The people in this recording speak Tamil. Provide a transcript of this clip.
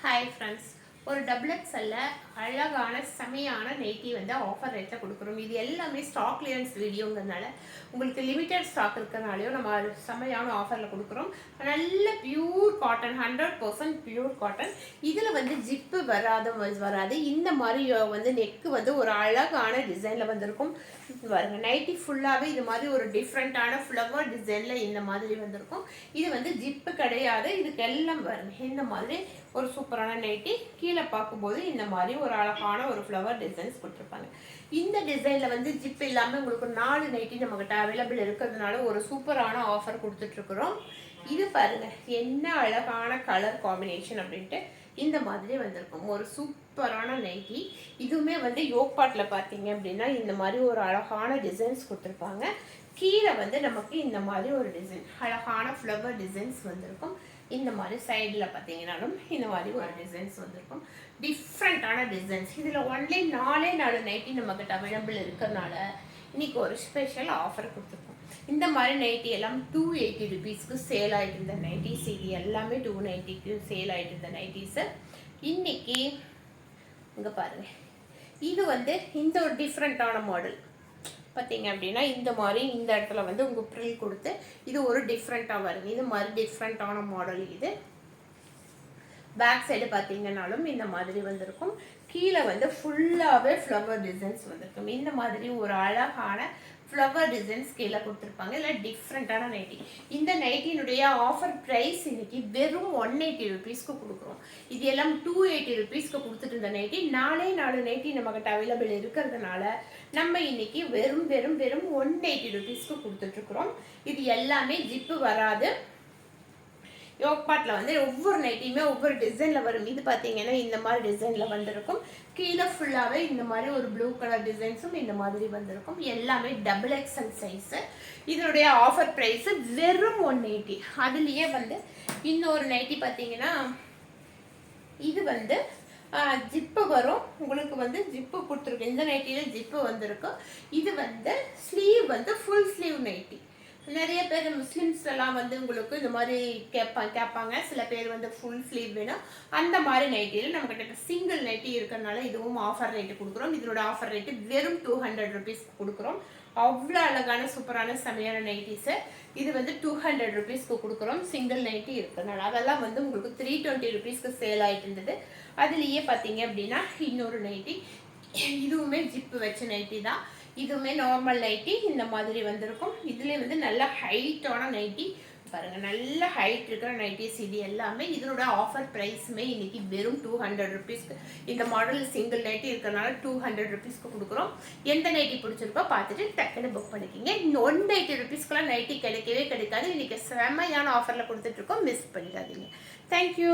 ஹாய் ஃப்ரெண்ட்ஸ், ஒரு டபுள் எக்ஸ்எல்ல அழகான செமையான நைட்டி வந்து ஆஃபர் ரேட்டில் கொடுக்குறோம். இது எல்லாமே ஸ்டாக் கிளியரன்ஸ் வீடியோங்கிறதுனால உங்களுக்கு லிமிட்டட் ஸ்டாக் இருக்கிறனாலையும் நம்ம செமையான ஆஃபரில் கொடுக்குறோம். நல்ல பியூர் காட்டன், 100% பியூர் காட்டன். இதில் வந்து ஜிப்பு வராது. இந்த மாதிரி வந்து நெக்கு வந்து ஒரு அழகான டிசைனில் வந்திருக்கும். பாருங்க, நைட்டி ஃபுல்லாகவே இது மாதிரி ஒரு டிஃப்ரெண்ட்டான ஃப்ளவர் டிசைனில் இந்த மாதிரி வந்திருக்கும். இது வந்து ஜிப்பு கிடையாது. இதுக்கு எல்லாம் பாருங்க, இந்த மாதிரி ஒரு சூப்பரான நைட்டி. கீழே பார்க்கும்போது இந்த மாதிரி ஒரு அழகான ஒரு ஃப்ளவர் டிசைன்ஸ் கொடுத்துருப்பாங்க. இந்த டிசைனில் வந்து ஜிப் இல்லாமல் உங்களுக்கு 4 நைட்டி நம்மகிட்ட அவைலபிள் இருக்கிறதுனால ஒரு சூப்பரான ஆஃபர் கொடுத்துட்ருக்குறோம். இது பாருங்க, என்ன அழகான கலர் காம்பினேஷன் அப்படின்ட்டு இந்த மாதிரி வந்திருக்கும். ஒரு சூப்பரான நைட்டி. இதுவுமே வந்து யோக்பாட்டில் பார்த்தீங்க அப்படின்னா இந்த மாதிரி ஒரு அழகான டிசைன்ஸ் கொடுத்துருப்பாங்க. கீழே வந்து நமக்கு இந்த மாதிரி ஒரு டிசைன், அழகான ஃப்ளவர் டிசைன்ஸ் வந்திருக்கும். இந்த மாதிரி சைடில் பார்த்தீங்கன்னாலும் இந்த மாதிரி ஒரு டிசைன்ஸ் வந்திருக்கும். டிஃப்ரெண்ட்டான டிசைன்ஸ். இதில் ஒன்லி 4 நைட்டி நம்மக்கிட்ட அவைலபிள் இருக்கிறதுனால இன்னைக்கு ஒரு ஸ்பெஷல் ஆஃபர் கொடுத்துருக்கோம். இந்த மாதிரி நைட்டி எல்லாம் 280 ருபீஸ்க்கு சேல் ஆகிட்டு இருந்த நைட்டிஸ், இது எல்லாமே 290க்கு சேல் ஆகிட்டு இருந்த நைட்டிஸு. இன்னைக்கு இங்கே பாருங்கள், இது வந்து இந்த ஒரு டிஃப்ரெண்ட்டான மாடல் பார்த்தீங்க அப்படின்னா இந்த மாதிரி இந்த இடத்துல வந்து உங்கள் ப்ரில் கொடுத்து இது ஒரு டிஃப்ரெண்ட்டாக வருது. இது மாதிரி டிஃப்ரெண்ட்டான மாடல். இது பேக் சைடு பார்த்தீங்கன்னாலும் இந்த மாதிரி வந்திருக்கும். கீழே வந்து ஃபுல்லாகவே ஃப்ளவர் டிசைன்ஸ் வந்திருக்கும். இந்த மாதிரி ஒரு அழகான ஃப்ளவர் டிசைன்ஸ் கீழே கொடுத்துருப்பாங்க. இல்லை டிஃப்ரெண்ட்டான நைட்டி. இந்த நைட்டினுடைய ஆஃபர் ப்ரைஸ் இன்னைக்கு வெறும் 180 ருபீஸ்க்கு கொடுக்குறோம். இது எல்லாம் 280 ருபீஸ்க்கு கொடுத்துட்டு இருந்த நைட்டி 4 நைட்டி நம்மகிட்ட அவைலபிள் இருக்கிறதுனால நம்ம இன்னைக்கு வெறும் 180 ருபீஸ்க்கு கொடுத்துட்ருக்குறோம். இது எல்லாமே ஜிப்பு வராது. யோக்பாட்டில் வந்து ஒவ்வொரு நைட்டியுமே ஒவ்வொரு டிசைனில் வரும். இது பார்த்தீங்கன்னா இந்த மாதிரி டிசைனில் வந்திருக்கும். கீழே ஃபுல்லாகவே இந்த மாதிரி ஒரு ப்ளூ கலர் டிசைன்ஸும் இந்த மாதிரி வந்திருக்கும். எல்லாமே டபுள் எக்ஸ்எல் சைஸு. இதனுடைய ஆஃபர் ப்ரைஸு வெறும் 180. அதுலேயே வந்து இன்னொரு நைட்டி பார்த்தீங்கன்னா இது வந்து ஜிப்பு வரும். உங்களுக்கு வந்து ஜிப்பு கொடுத்துருக்கு. இந்த நைட்டியில் ஜிப்பு வந்திருக்கும். இது வந்து ஸ்லீவ் வந்து ஃபுல் ஸ்லீவ் நைட்டி. நிறைய பேர் முஸ்லிம்ஸ் எல்லாம் வந்து உங்களுக்கு இந்த மாதிரி கேட்பாங்க. சில பேர் வந்து ஃபுல் ஸ்லீவ் வேணும். அந்த மாதிரி நைட்டியில் நம்மக்கிட்ட சிங்கிள் நைட்டி இருக்கிறதுனால இதுவும் ஆஃபர் ரேட்டு கொடுக்குறோம். இதோட ஆஃபர் ரேட்டு வெறும் 200 ருபீஸ் கொடுக்குறோம். அவ்வளோ அழகான சூப்பரான செமையான நைட்டிஸு. இது வந்து 200 ருபீஸ்க்கு கொடுக்குறோம். சிங்கிள் நைட்டி இருக்கிறதுனால அதெல்லாம் வந்து உங்களுக்கு 320 ருபீஸ்க்கு சேல் ஆகிட்டு இருந்தது. அதுலேயே பார்த்தீங்க அப்படின்னா இன்னொரு நைட்டி, இதுவுமே ஜிப்பு வச்ச நைட்டி தான். இதுவுமே நார்மல் நைட்டி இந்த மாதிரி வந்திருக்கும். இதுலேயே வந்து நல்ல ஹைட்டான நைட்டி பாருங்கள், நல்ல ஹைட் இருக்கிற நைட்டிஸ். இது எல்லாமே இதனோட ஆஃபர் ப்ரைஸுமே இன்னைக்கு வெறும் 200 ருபீஸ்க்கு. இந்த மாடல் சிங்கிள் நைட்டி இருக்கிறனால 200 ருபீஸ்க்கு கொடுக்குறோம். எந்த நைட்டி பிடிச்சிருக்கோ பார்த்துட்டு டக்குன்னு புக் பண்ணிக்கிங்க. 180 ருபீஸ்க்குலாம் நைட்டி கிடைக்கவே கிடைக்காது. இன்னைக்கு செம்மையான ஆஃபரில் கொடுத்துட்ருக்கோம். மிஸ் பண்ணிடாதீங்க. தேங்க்யூ.